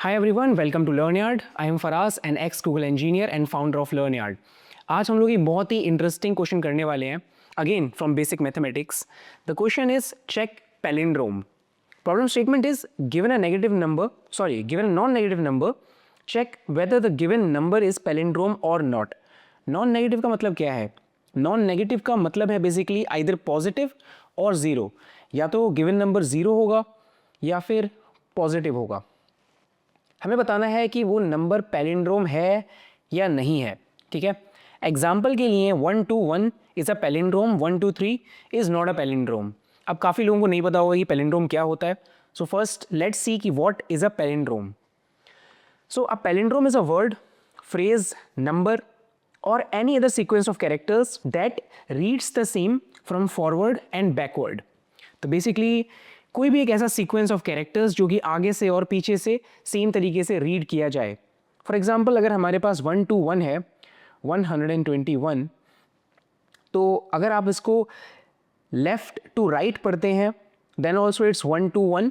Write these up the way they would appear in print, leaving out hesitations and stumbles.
Hi everyone, welcome to LearnYard. I am Faraz, an ex-Google engineer and founder of LearnYard. आज हम लोग एक बहुत ही इंटरेस्टिंग क्वेश्चन करने वाले हैं again from basic mathematics. The question is check palindrome. Problem statement is given a non-negative number, check whether the given number is palindrome or not. Non-negative का मतलब क्या है? Non-negative का मतलब है बेसिकली either पॉजिटिव और ज़ीरो. या तो गिवन नंबर ज़ीरो होगा या फिर पॉजिटिव होगा. हमें बताना है कि वो नंबर पैलिंड्रोम है या नहीं है. ठीक है, एग्जाम्पल के लिए 1 2 1 is a palindrome, 1 2 3 is not a palindrome. अब काफ़ी लोगों को नहीं पता होगा कि पैलिंड्रोम क्या होता है. सो फर्स्ट लेट्स सी कि what is a palindrome. So a palindrome is a word, phrase, number और any other sequence of characters that reads the same from forward and backward. तो बेसिकली कोई भी एक ऐसा सीक्वेंस ऑफ कैरेक्टर्स जो कि आगे से और पीछे से सेम तरीके से रीड किया जाए. फॉर एग्जाम्पल अगर हमारे पास 1 2 1 है, 121, तो अगर आप इसको लेफ्ट टू राइट पढ़ते हैं देन ऑल्सो इट्स 1 2 1,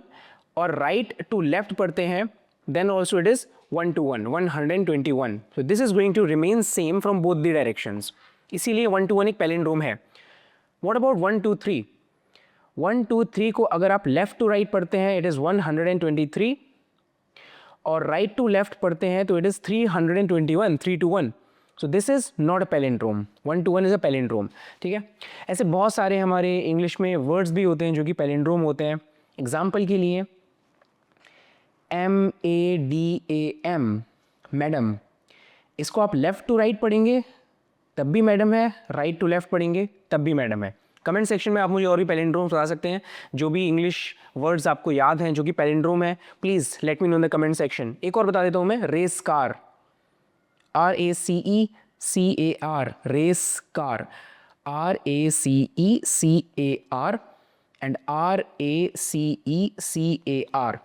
और राइट टू लेफ्ट पढ़ते हैं then also it is 1 2 1, 121. So this is going to remain same from both the directions. इसीलिए 1 2 1 एक पैलिंड्रोम है. What about 1 2 3? 1 2 3 को अगर आप लेफ्ट टू राइट पढ़ते हैं इट इज़ 123, और राइट टू लेफ्ट पढ़ते हैं तो it is 321, 3 2 1. So this is not a palindrome. 1 2 1 is a palindrome. ठीक है, ऐसे बहुत सारे हमारे इंग्लिश में वर्ड्स भी होते हैं जो कि पैलिंड्रोम होते हैं. एग्जाम्पल के लिए MADAM, मैडम. इसको आप लेफ्ट टू राइट पढ़ेंगे तब भी मैडम है, राइट टू लेफ्ट पढ़ेंगे तब भी मैडम है. कमेंट सेक्शन में आप मुझे और भी पैलिंड्रोम्स बता सकते हैं. जो भी इंग्लिश वर्ड्स आपको याद हैं जो कि पैलिंड्रोम है, please let me know in the comment section. एक और बता देता हूँ मैं, race car, RACECAR, race car, RACECAR and RACECAR.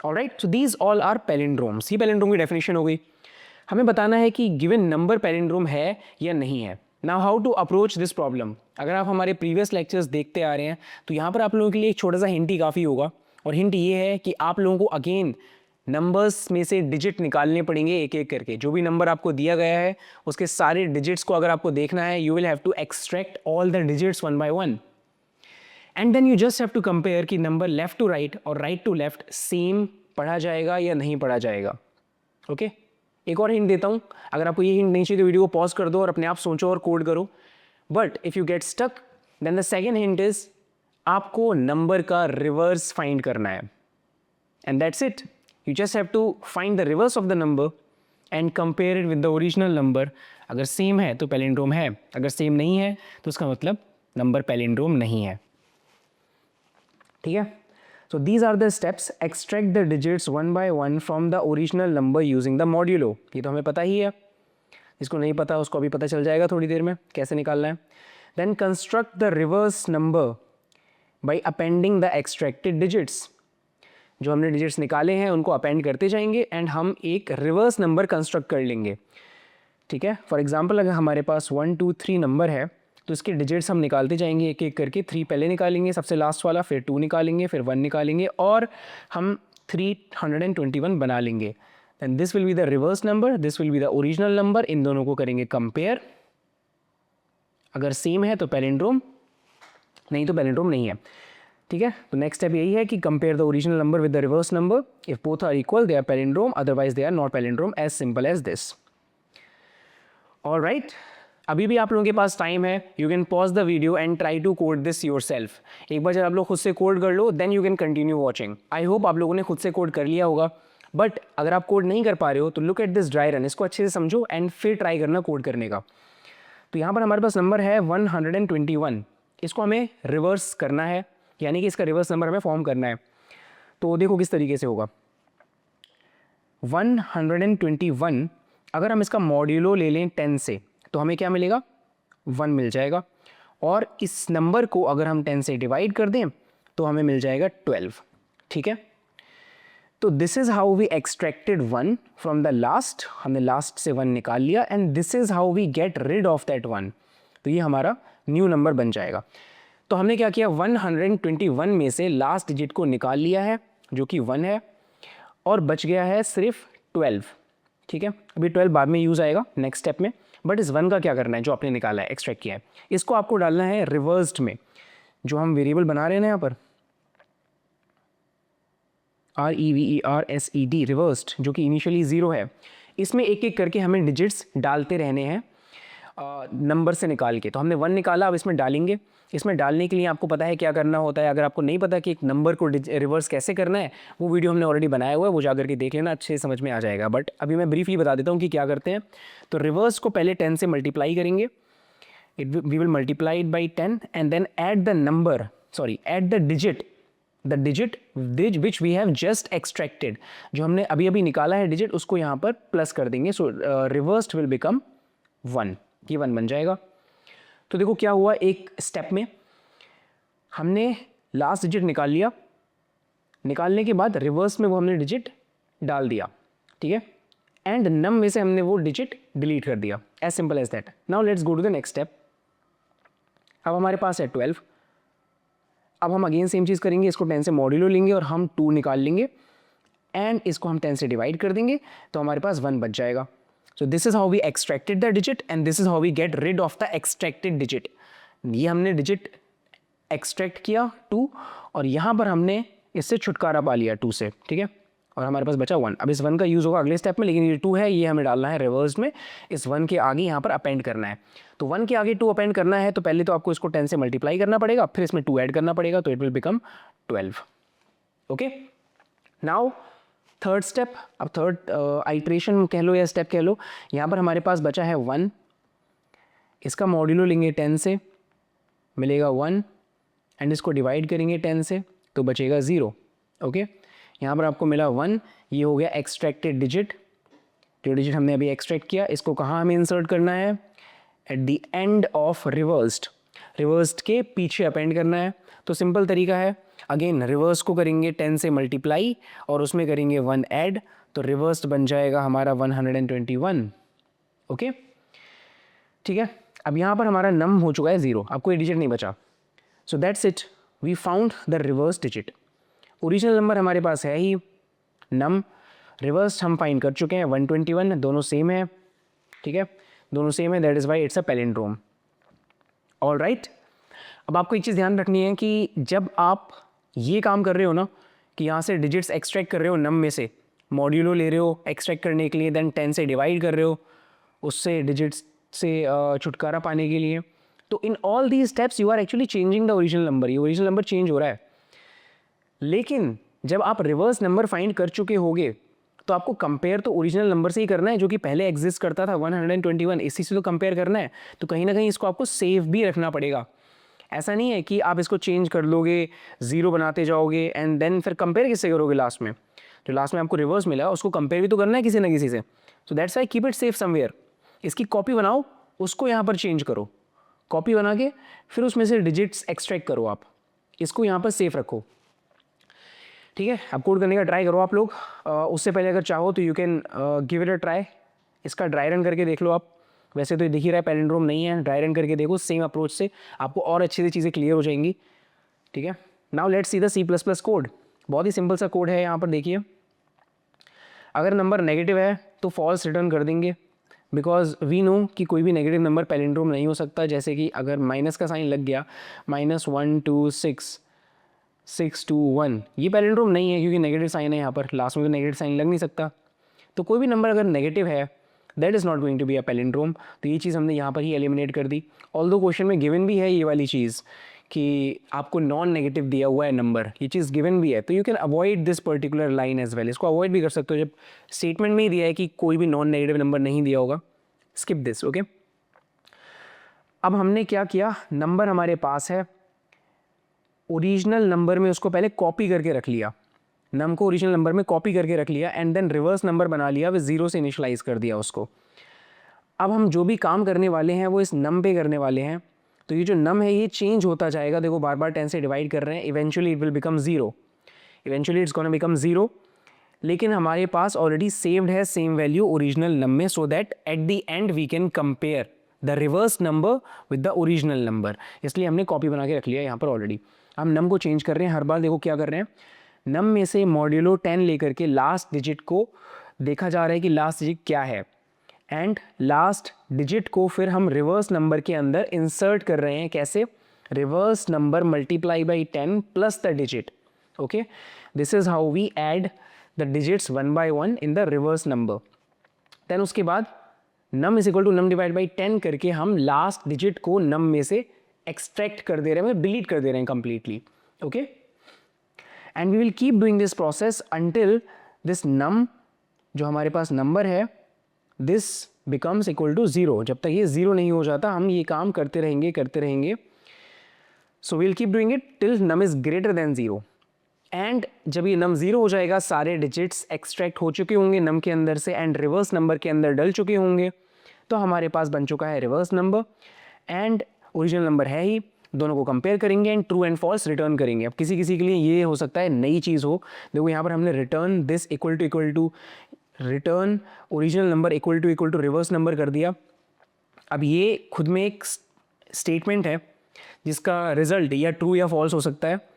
Alright, so these all are palindromes. ये पैलिंड्रोम की डेफिनेशन हो गई. हमें बताना है कि गिवन नंबर पैलिंड्रोम है या नहीं है. Now how to approach this problem. अगर आप हमारे प्रीवियस लेक्चर्स देखते आ रहे हैं तो यहाँ पर आप लोगों के लिए एक छोटा सा हिंट ही काफ़ी होगा. और हिंट ये है कि आप लोगों को अगेन नंबर्स में से डिजिट निकालने पड़ेंगे एक एक करके. जो भी नंबर आपको दिया गया है उसके सारे डिजिट्स को अगर आपको देखना है you will have to extract all the digits one by one, and then you just have to compare कि नंबर लेफ्ट टू राइट और राइट टू लेफ्ट सेम पढ़ा जाएगा या नहीं पढ़ा जाएगा. ओके, एक और हिंट देता हूँ. अगर आपको ये हिंट नहीं चाहिए तो वीडियो को पॉज कर दो और अपने आप सोचो और कोड करो. But if you get stuck then the second hint is आपको नंबर का रिवर्स फाइंड करना है. And that's it. You just have to find the reverse of the number and compare it with the original number. अगर same है तो palindrome है, अगर same नहीं है तो उसका मतलब नंबर पैलिंड्रोम नहीं है. ठीक है, so these are the steps. extract the digits one by one from the original number using the modulo. ये तो हमें पता ही है. जिसको नहीं पता उसको अभी पता चल जाएगा थोड़ी देर में कैसे निकालना है. then construct the reverse number by appending the extracted digits. जो हमने डिजिट्स निकाले हैं उनको अपेंड करते जाएंगे एंड हम एक रिवर्स नंबर कंस्ट्रक्ट कर लेंगे. ठीक है, फॉर एग्जाम्पल अगर हमारे पास 1 2 3 नंबर है तो इसके डिजिट्स हम निकालते जाएंगे एक एक करके. 3 पहले निकालेंगे सबसे लास्ट वाला, फिर 2 निकालेंगे, फिर 1 निकालेंगे और हम 321 बना लेंगे. Then this will be the reverse number, this will be the original number. इन दोनों को करेंगे कंपेयर. अगर सेम है तो पैलिंड्रोम, नहीं तो पैलिंड्रोम नहीं है. ठीक है, तो नेक्स्ट स्टेप यही है कि compare the original number with the reverse number. If both are equal they are palindrome, otherwise they are not palindrome. As simple as this. Alright, अभी भी आप लोगों के पास टाइम है. You can pause the video and try to code this yourself. एक बार जब आप लोग खुद से कोड कर लो then you can continue watching. I hope आप लोगों ने खुद से कोड कर लिया होगा. बट अगर आप कोड नहीं कर पा रहे हो तो look at this dry run. इसको अच्छे से समझो एंड फिर ट्राई करना कोड करने का. तो यहाँ पर हमारे पास नंबर है 121. इसको हमें रिवर्स करना है, यानी कि इसका रिवर्स नंबर हमें फॉर्म करना है. तो देखो किस तरीके से होगा. 121 अगर हम इसका मॉड्यूलो ले लें 10 से तो हमें क्या मिलेगा, 1 मिल जाएगा. और इस नंबर को अगर हम 10 से डिवाइड कर दें तो हमें मिल जाएगा 12. ठीक है, तो this is how we extracted 1 from the last. हमने लास्ट से 1 निकाल लिया and this is how we get rid of that 1. तो ये हमारा न्यू नंबर बन जाएगा. तो हमने क्या किया, 121 में से लास्ट डिजिट को निकाल लिया है जो कि 1 है, और बच गया है सिर्फ 12। ठीक है, अभी 12 बाद में यूज़ आएगा नेक्स्ट स्टेप में, बट इस 1 का क्या करना है जो आपने निकाला है, एक्सट्रैक्ट किया है, इसको आपको डालना है रिवर्स्ड में। जो हम वेरिएबल बना रहे हैं ना यहाँ पर REVERSED, रिवर्स्ड, जो कि इनिशियली 0 है, इसमें एक एक करके हमें डिजिट्स डालते रहने हैं नंबर से निकाल के। तो हमने 1 निकाला, अब इसमें डालेंगे। इसमें डालने के लिए आपको पता है क्या करना होता है। अगर आपको नहीं पता कि एक नंबर को रिवर्स कैसे करना है, वो वीडियो हमने ऑलरेडी बनाया हुआ है, वो जाकर के देख लेना, अच्छे से समझ में आ जाएगा। बट अभी मैं ब्रीफली बता देता हूँ कि क्या करते हैं। तो रिवर्स को पहले 10 से मल्टीप्लाई करेंगे, we will multiply it by 10 and then add the number, sorry add the digit which we have just extracted, जो हमने अभी अभी निकाला है डिजिट, उसको यहाँ पर प्लस कर देंगे। सो रिवर्स्ड विल बिकम 1, ये 1 बन जाएगा। तो देखो क्या हुआ, एक स्टेप में हमने लास्ट डिजिट निकाल लिया, निकालने के बाद रिवर्स में वो हमने डिजिट डाल दिया, ठीक है, एंड नम में से हमने वो डिजिट डिलीट कर दिया, as simple as that. Now let's go to the next step. अब हमारे पास है 12। अब हम अगेन सेम चीज़ करेंगे, इसको 10 से मॉड्यूलो लेंगे और हम 2 निकाल लेंगे एंड इसको हम 10 से डिवाइड कर देंगे, तो हमारे पास 1 बच जाएगा। So this is how we extracted the digit and this is how we get rid of the extracted digit. ये हमने digit extract किया 2 और यहाँ पर हमने इससे छुटकारा पा लिया 2 से, ठीक है, और हमारे पास बचा 1। अब इस 1 का यूज़ होगा अगले स्टेप में, लेकिन ये 2 है, ये हमें डालना है रिवर्स में, इस 1 के आगे यहाँ पर अपेंड करना है। तो 1 के आगे 2 अपेंड करना है, तो पहले तो आपको इसको 10 से मल्टीप्लाई करना पड़ेगा, फिर इसमें 2 ऐड करना पड़ेगा, तो it will become 12। Okay, now third step. अब थर्ड आइट्रेशन कह लो या स्टेप कह लो, यहाँ पर हमारे पास बचा है 1, इसका मॉड्यूलो लेंगे 10 से, मिलेगा 1 एंड इसको डिवाइड करेंगे 10 से, तो बचेगा 0। ओके, यहाँ पर आपको मिला 1, ये हो गया एक्सट्रैक्टेड डिजिट। जो डिजिट हमने अभी एक्सट्रैक्ट किया, इसको कहाँ हमें इंसर्ट करना है, eight the end of reversed के पीछे अपेंड करना है। तो सिंपल तरीका है, अगेन रिवर्स को करेंगे 10 से मल्टीप्लाई और उसमें करेंगे 1 ऐड, तो रिवर्स्ड बन जाएगा हमारा 121। ओके, ठीक है। अब यहाँ पर हमारा नम हो चुका है 0, अब कोई डिजिट नहीं बचा। So that's it, we found the reverse digit. Original number हमारे पास है ही नम, रिवर्स हम फाइंड कर चुके हैं 121, दोनों सेम है, ठीक है, दोनों सेम है, that is why it's a palindrome. All right, अब आपको एक चीज़ ध्यान रखनी है कि जब आप ये काम कर रहे हो ना, कि यहाँ से डिजिट्स एक्सट्रैक्ट कर रहे हो नम में से, मॉड्यूलो ले रहे हो एक्सट्रैक्ट करने के लिए, देन 10 से डिवाइड कर रहे हो उससे डिजिट्स से छुटकारा पाने के लिए, तो in all the steps you are actually changing the original number. ये ओरिजिनल नंबर चेंज हो रहा है, लेकिन जब आप रिवर्स नंबर फाइंड कर चुके होगे तो आपको कंपेयर तो ओरिजिनल नंबर से ही करना है, जो कि पहले एग्जिस्ट करता था 121, इसी से तो कंपेयर करना है। तो कहीं ना कहीं इसको आपको सेव भी रखना पड़ेगा। ऐसा नहीं है कि आप इसको चेंज कर लोगे, 0 बनाते जाओगे एंड देन फिर कंपेयर किससे करोगे लास्ट में। जो लास्ट में आपको रिवर्स मिला उसको कंपेयर भी तो करना है किसी ना किसी से। So that's why keep it safe somewhere. इसकी कॉपी बनाओ, उसको यहाँ पर चेंज करो, कॉपी बना के फिर उसमें से डिजिट्स एक्सट्रैक्ट करो, आप इसको यहाँ पर सेफ रखो, ठीक है। अब कोड करने का ट्राई करो आप लोग। उससे पहले अगर चाहो तो you can give it a try, इसका ड्राई रन करके देख लो आप। वैसे तो ये दिख ही रहा है पैलिंड्रोम नहीं है, ड्राई रन करके देखो, सेम अप्रोच से आपको और अच्छे से चीज़ें क्लियर हो जाएंगी, ठीक है। Now let's see the C++ code. बहुत ही सिंपल सा कोड है, यहाँ पर देखिए, अगर नंबर नेगेटिव है तो फॉल्स रिटर्न कर देंगे, बिकॉज वी नो कि कोई भी नेगेटिव नंबर पैलिंड्रोम नहीं हो सकता। जैसे कि अगर माइनस का साइन लग गया, -1 2 6 6 2 1, ये पैलिंड्रोम नहीं है क्योंकि नेगेटिव साइन है, यहाँ पर लास्ट में तो नेगेटिव साइन लग नहीं सकता। तो कोई भी नंबर अगर नेगेटिव है that is not going to be a palindrome. तो ये चीज़ हमने यहाँ पर ही एलिमिनेट कर दी। ऑल्दो क्वेश्चन में गिवन भी है ये वाली चीज़ कि आपको नॉन नेगेटिव दिया हुआ है नंबर, ये चीज़ गिवन भी है, तो you can avoid this particular line as well. इसको अवॉइड भी कर सकते हो, जब स्टेटमेंट में ही दिया है कि कोई भी नॉन नेगेटिव नंबर नहीं दिया होगा, स्किप दिस। ओके, अब हमने क्या किया, नंबर हमारे पास है, ओरिजिनल नंबर में उसको पहले कॉपी करके रख लिया, नम को ओरिजिनल नंबर में कॉपी करके रख लिया एंड देन रिवर्स नंबर बना लिया, वे 0 से इनिशलाइज कर दिया उसको। अब हम जो भी काम करने वाले हैं वो इस नम पे करने वाले हैं। तो ये जो नम है ये चेंज होता जाएगा, देखो बार बार 10 से डिवाइड कर रहे हैं, eventually it will become 0, eventually it's gonna become 0। लेकिन हमारे पास ऑलरेडी सेव्ड है सेम वैल्यू ओरिजिनल नम में, so that at the end we can compare the reverse number with the original number. इसलिए हमने कॉपी बना के रख लिया यहाँ पर ऑलरेडी। हम नम को चेंज कर रहे हैं, हर बार देखो क्या कर रहे हैं, नम में से मॉड्यूलो 10 लेकर के लास्ट डिजिट को देखा जा रहा है कि लास्ट डिजिट क्या है, एंड लास्ट डिजिट को फिर हम रिवर्स नंबर के अंदर इंसर्ट कर रहे हैं. कैसे? Reverse number multiply by 10 plus the digit. Okay, this is how we add the digits one by one in the reverse number. Then उसके बाद num is equal to num divide by 10 करके हम last digit को नम में से extract कर दे रहे हैं, मतलब डिलीट कर दे रहे हैं completely. Okay, and we will keep doing this process until this num जो हमारे पास नंबर है दिस बिकम्स इक्वल टू 0. जब तक ये 0 नहीं हो जाता हम ये काम करते रहेंगे. So we'll keep doing it till num is greater than 0. And जब ये नम 0 हो जाएगा, सारे डिजिट्स एक्सट्रैक्ट हो चुके होंगे नम के अंदर से एंड रिवर्स नंबर के अंदर डल चुके होंगे, तो हमारे पास बन चुका है reverse number and original number है ही. दोनों को कंपेयर करेंगे and true and false return करेंगे. अब किसी किसी के लिए ये हो सकता है नई चीज़ हो. देखो यहाँ पर हमने return this equal to return original number equal to reverse number कर दिया. अब ये खुद में एक स्टेटमेंट है जिसका रिजल्ट या ट्रू या फॉल्स हो सकता है.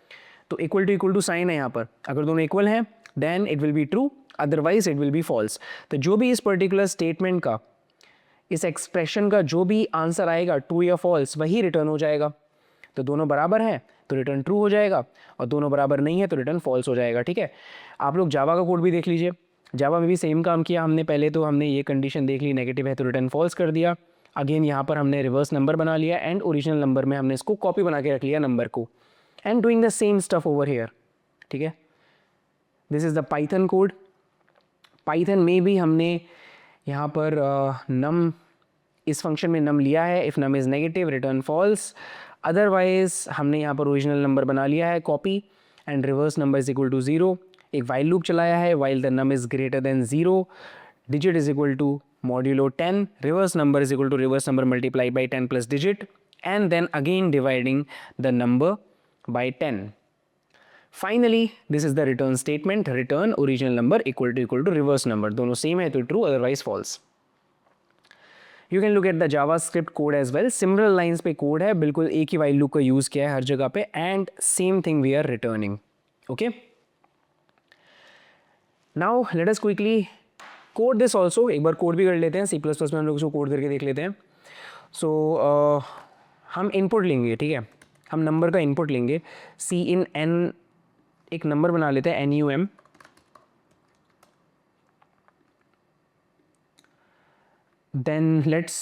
तो इक्वल टू साइन है यहाँ पर, अगर दोनों इक्वल हैं then it will be true, otherwise it will be false. तो जो भी इस पर्टिकुलर स्टेटमेंट का, इस एक्सप्रेशन का जो भी आंसर आएगा ट्रू या फॉल्स वही रिटर्न हो जाएगा. तो दोनों बराबर हैं तो रिटर्न ट्रू हो जाएगा और दोनों बराबर नहीं है तो रिटर्न फॉल्स हो जाएगा. ठीक है, आप लोग जावा का कोड भी देख लीजिए. जावा में भी सेम काम किया हमने. पहले तो हमने ये कंडीशन देख ली नेगेटिव है तो रिटर्न फॉल्स कर दिया. अगेन यहाँ पर हमने रिवर्स नंबर बना लिया एंड ओरिजिनल नंबर में हमने इसको कॉपी बना के रख लिया नंबर को, and doing the same stuff over here. ठीक है, this is the Python code. Python में भी हमने यहाँ पर नम इस फंक्शन में नम लिया है. If num is negative return false, otherwise हमने यहाँ पर ओरिजिनल नंबर बना लिया है copy and reverse number is equal to 0. एक वाइल लूप चलाया है, while the num is greater than 0, digit is equal to modulo 10, reverse number is equal to reverse number multiply by 10 plus digit, and then again dividing the number by 10. Finally, this is the return statement. Return original number equal to reverse number. दोनों same है तो true, otherwise false. You can look at the JavaScript code as well. Similar lines पे code है, बिल्कुल एक ही while loop का use किया है हर जगह पे, and same thing we are returning. Okay. Now let us quickly code this also. एक बार कोड भी कर लेते हैं. C++ में हम लोग इसको कोड करके देख लेते हैं. So हम इनपुट लेंगे. ठीक है, हम नंबर का इनपुट लेंगे. सी इन एन एक नंबर बना लेते हैं NUM. Then let's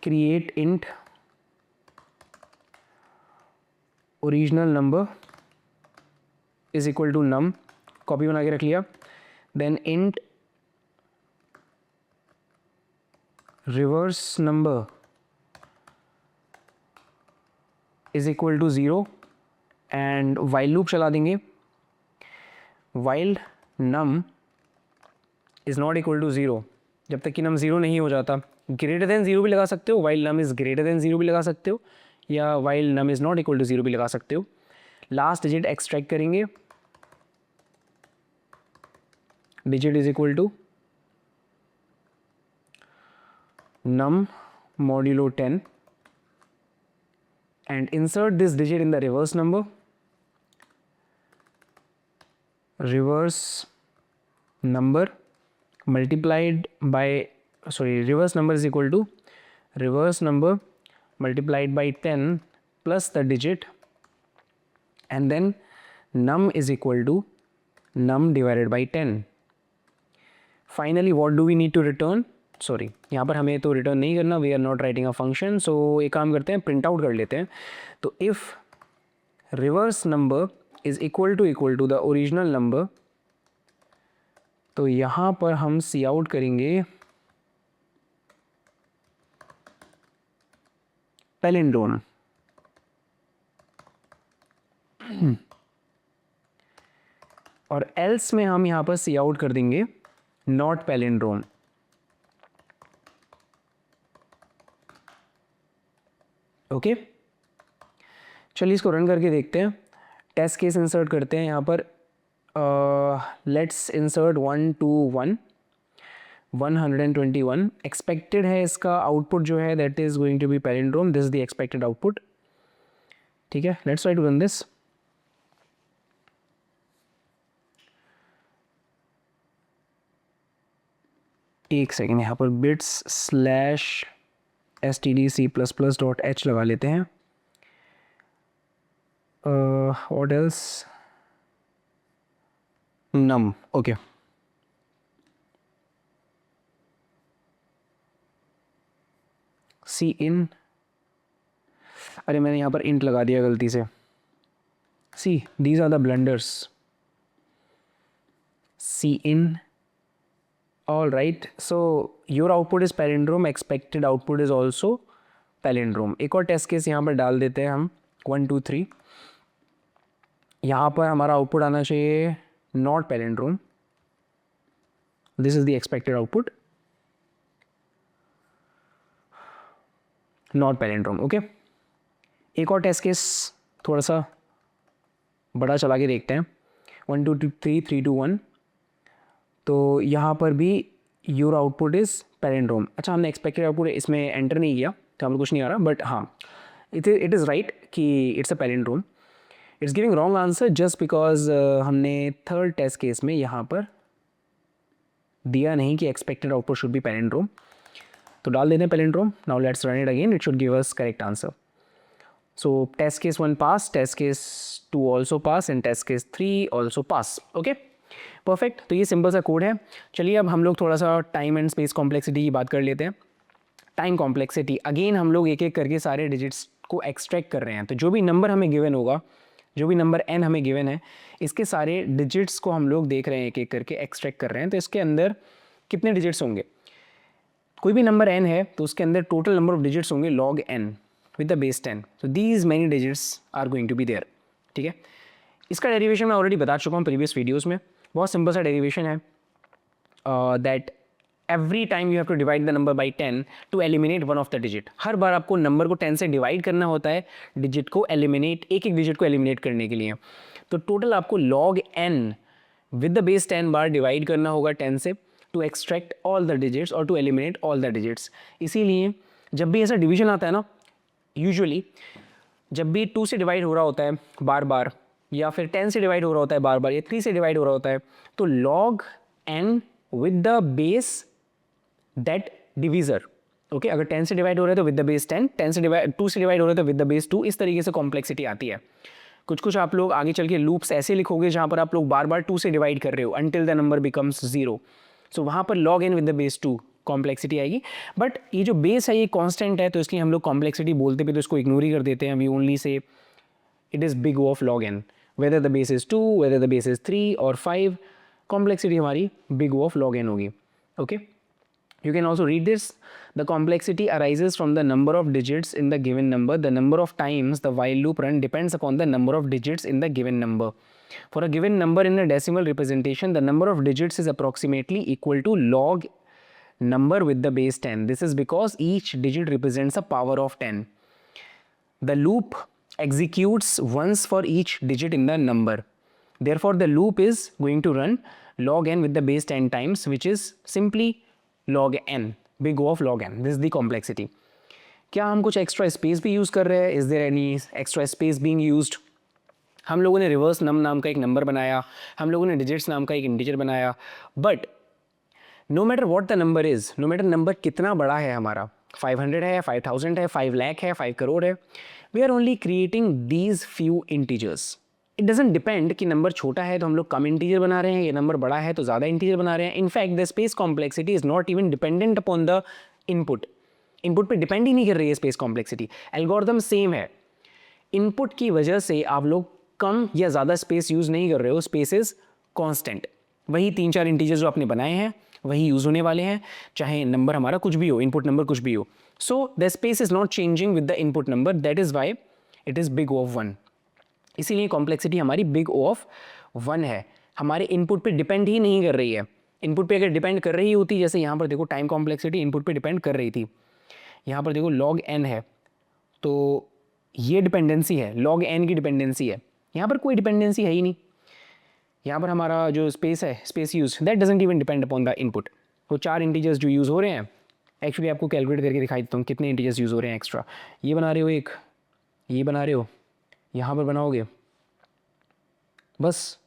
create int original number is equal to num, copy बना के रख लिया. Then int reverse number is equal to 0 and while loop चला देंगे. While num is not equal to 0, जब तक कि नम 0 नहीं हो जाता. ग्रेटर देन 0 भी लगा सकते हो, while num is greater than 0 भी लगा सकते हो, या while num is not equal to 0 भी लगा सकते हो. लास्ट डिजिट एक्सट्रैक्ट करेंगे. Digit is equal to num modulo 10 and insert this digit in the reverse number. Reverse number multiplied by, reverse number is equal to reverse number multiplied by 10 plus the digit, and then num is equal to num divided by 10. Finally, what do we need to return? यहाँ पर हमें तो return नहीं करना, we are not writing a function. So एक काम करते हैं, प्रिंट आउट कर लेते हैं. तो if reverse number is equal to the original number, तो यहाँ पर हम सी आउट करेंगे पैलिंड्रोम. और एल्स में हम यहाँ पर सी आउट कर देंगे नॉट पैलिंड्रोम. ओके, चलिए इसको रन करके देखते हैं. टेस्ट केस इंसर्ट करते हैं यहाँ पर. Let's insert 1 2 1 121. एक्सपेक्टेड है इसका आउटपुट जो है that is going to be palindrome. This is the expected output. ठीक है, let's try to run this. एक सेकेंड, यहाँ पर बिट्स स्लैश stdc++ .h लगा लेते हैं. What else? num. Okay. सी इन, अरे मैंने यहाँ पर इंट लगा दिया गलती से. See these are the blunders. See in. All right, so your output is palindrome, expected output is also palindrome. एक और टेस्ट केस यहाँ पर डाल देते हैं हम 1 2 3. यहाँ पर हमारा आउटपुट आना चाहिए not palindrome. This is the expected output, not palindrome. Okay, एक और टेस्ट केस थोड़ा सा बड़ा चला के देखते हैं. 1 2 3 3 2 1. तो यहाँ पर भी योर आउटपुट इज़ पैलिंड्रोम. अच्छा, हमने एक्सपेक्टेड आउटपुट इसमें एंटर नहीं किया तो हमें कुछ नहीं आ रहा, बट हाँ इट इज़ राइट कि it's a palindrome. It's giving wrong answer just because हमने थर्ड टेस्ट केस में यहाँ पर दिया नहीं कि expected output should be palindrome. तो डाल देते हैं palindrome. Now let's run it again. It should give us correct answer. So test case 1 pass, test case 2 also pass and test case 3 also pass. Okay, perfect. तो ये simple सा code है. चलिए अब हम लोग थोड़ा सा टाइम एंड स्पेस कॉम्प्लेक्सिटी की बात कर लेते हैं. टाइम कॉम्प्लेक्सिटी, अगेन हम लोग एक एक करके सारे डिजिट्स को एक्सट्रैक्ट कर रहे हैं. तो जो भी नंबर हमें गिवन होगा, जो भी नंबर n हमें गिवन है, इसके सारे डिजिट्स को हम लोग देख रहे हैं, एक एक करके एक्सट्रैक्ट कर रहे हैं. तो इसके अंदर कितने डिजिट्स होंगे? कोई भी नंबर n है तो उसके अंदर टोटल नंबर ऑफ डिजिट्स होंगे log n with the base 10. तो these many digits are going to be there. ठीक है, इसका डेरिवेशन मैं ऑलरेडी बता चुका हूँ प्रीवियस वीडियोज़ में. बहुत सिंपल सा डेरिवेशन है that every time you have to divide the number by 10 to eliminate one of the digit. हर बार आपको नंबर को 10 से डिवाइड करना होता है डिजिट को एलिमिनेट, एक एक डिजिट को एलिमिनेट करने के लिए. तो टोटल आपको log n with the base 10 बार डिवाइड करना होगा 10 से to extract all the digits और to eliminate all the digits. इसीलिए जब भी ऐसा डिवीजन आता है ना, यूजुअली जब भी 2 से डिवाइड हो रहा होता है बार बार, या फिर 10 से डिवाइड हो रहा होता है बार बार, या 3 से डिवाइड हो रहा होता है, तो log n with the base that divisor. Okay, अगर 10 से डिवाइड हो रहा है तो विद द बेस 10, 10 से डिवाइड 2 से डिवाइड हो रहा है तो विद द बेस 2. इस तरीके से कॉम्प्लेक्सिटी आती है. कुछ कुछ आप लोग आगे चल के लूप्स ऐसे लिखोगे जहाँ पर आप लोग बार बार 2 से डिवाइड कर रहे हो अंटिल द नंबर बिकम्स 0. सो वहाँ पर log n with the base 2 complexity आएगी. बट ये जो बेस है ये कांस्टेंट है, तो इसलिए हम लोग कॉम्प्लेक्सिटी बोलते भी तो इसको इग्नोर ही कर देते हैं. We only say it is big O of log n. Whether the base is 2, whether the base is 3 और 5, कॉम्प्लेक्सिटी हमारी big O of log n होगी. Okay, you can also read this. The complexity arises from the number of digits in the given number. The number of times the while loop run depends upon the number of digits in the given number. For a given number in a decimal representation, the number of digits is approximately equal to log number with the base 10. This is because each digit represents a power of 10. The loop executes once for each digit in the number. Therefore, the loop is going to run log n with the base 10 times, which is simply log n, big O of log n. This is the complexity. क्या हम कुछ extra space भी use कर रहे हैं? Is there any extra space being used? हम लोगों ने रिवर्स नम नाम का एक नंबर बनाया, हम लोगों ने डिजिट्स नाम का एक इंटीजर बनाया. But no matter what the number is, no matter number कितना बड़ा है हमारा, 500 है, 5000 है, 5 लाख है, 5 करोड़ है, we are only creating these few integers. It doesn't depend कि नंबर छोटा है तो हम लोग कम इंटीजर बना रहे हैं, ये नंबर बड़ा है तो ज़्यादा इंटीजर बना रहे हैं. In fact the space complexity is not even dependent upon the input. Input पे डिपेंड ही नहीं कर रही है स्पेस कॉम्प्लेक्सिटी. एल्गोरिथम सेम है. इनपुट की वजह से आप लोग कम या ज़्यादा स्पेस यूज़ नहीं कर रहे हो. Space is constant. वही 3-4 इंटीजर जो आपने बनाए हैं वही यूज़ होने वाले हैं, चाहे नंबर हमारा कुछ भी हो, इनपुट नंबर कुछ भी हो. So the space is not changing with the input number. That is why it is big O of 1. इसीलिए कॉम्प्लेक्सिटी हमारी बिग O ऑफ 1 है. हमारे इनपुट पे डिपेंड ही नहीं कर रही है. इनपुट पे अगर डिपेंड कर रही होती, जैसे यहाँ पर देखो टाइम कॉम्प्लेक्सिटी इनपुट पे डिपेंड कर रही थी, यहाँ पर देखो log n है, तो ये डिपेंडेंसी है, log n की डिपेंडेंसी है. यहाँ पर कोई डिपेंडेंसी है ही नहीं. यहाँ पर हमारा जो स्पेस है, space use, that doesn't even depend upon the input. वो 4 इंटीजर्स जो यूज़ हो रहे हैं, एक्चुअली आपको कैलकुलेट करके दिखाई देता हूँ कितने इंटीजर्स यूज़ हो रहे हैं एक्स्ट्रा. ये बना रहे हो एक, ये बना रहे हो, यहाँ पर बनाओगे, बस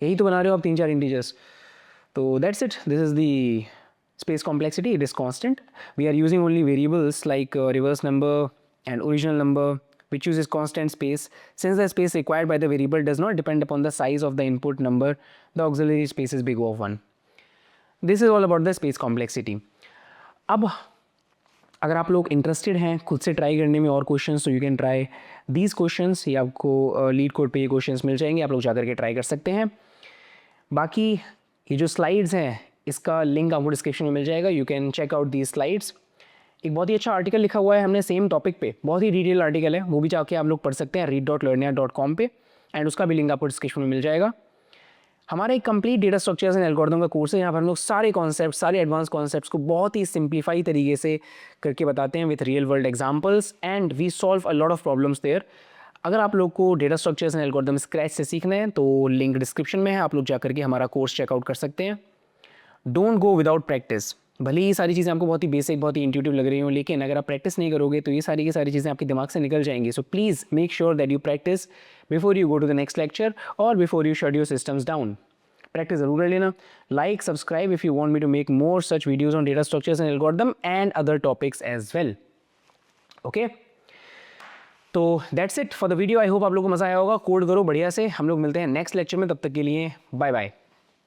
यही तो बना रहे हो आप 3-4 इंटीजर्स. तो that's it. This is the Space complexity, it is constant. We are using only variables like reverse number and original number, which uses constant space. Since the space required by the variable does not depend upon the size of the input number, the auxiliary space is big O of 1. This is all about the space complexity. अब अगर आप लोग interested हैं खुद से try करने में और क्वेश्चंस, तो you can try these questions. ये आपको लीड कोड पे ये क्वेश्चंस मिल जाएंगे, आप लोग जा करके ट्राई कर सकते हैं. बाकी ये जो स्लाइड्स हैं इसका लिंक आपको डिस्क्रिप्शन में मिल जाएगा. You can check out these slides. एक बहुत ही अच्छा आर्टिकल लिखा हुआ है हमने सेम टॉपिक पे, बहुत ही डिटेल आर्टिकल है, वो भी जाके आप लोग पढ़ सकते हैं read.learnia.com पे, एंड उसका भी लिंक आपको डिस्क्रिप्शन में मिल जाएगा. हमारा एक complete data structures and algorithm का कोर्स है. यहाँ पर हम लोग सारे कॉन्सेप्ट, सारे एडवांस कॉन्सेप्ट्स को बहुत ही सिंप्लीफाई तरीके से करके बताते हैं with real world examples, and we solve a lot of problems there. अगर आप लोग को data structures and algorithm scratch से सीखना है तो लिंक डिस्क्रिप्शन में है, आप लोग जा करके हमारा कोर्स चेकआउट कर सकते हैं. Don't go without practice. भले ही सारी चीज़ें आपको बहुत ही बेसिक, बहुत ही इंट्यूटिव लग रही हो, लेकिन अगर आप प्रैक्टिस नहीं करोगे तो ये सारी की सारी चीज़ें आपके दिमाग से निकल जाएंगी. So please make sure that you practice before you go to the next lecture और before you shut your systems down. Practice जरूर कर लेना. Like, subscribe if you want me to make more such videos on data structures and algorithm and other topics as well. Okay, तो that's it for the video. I hope आप लोगों को मजा आया होगा. कोड करो बढ़िया से. हम लोग मिलते हैं नेक्स्ट लेक्चर में. तब तक के लिए बाय बाय.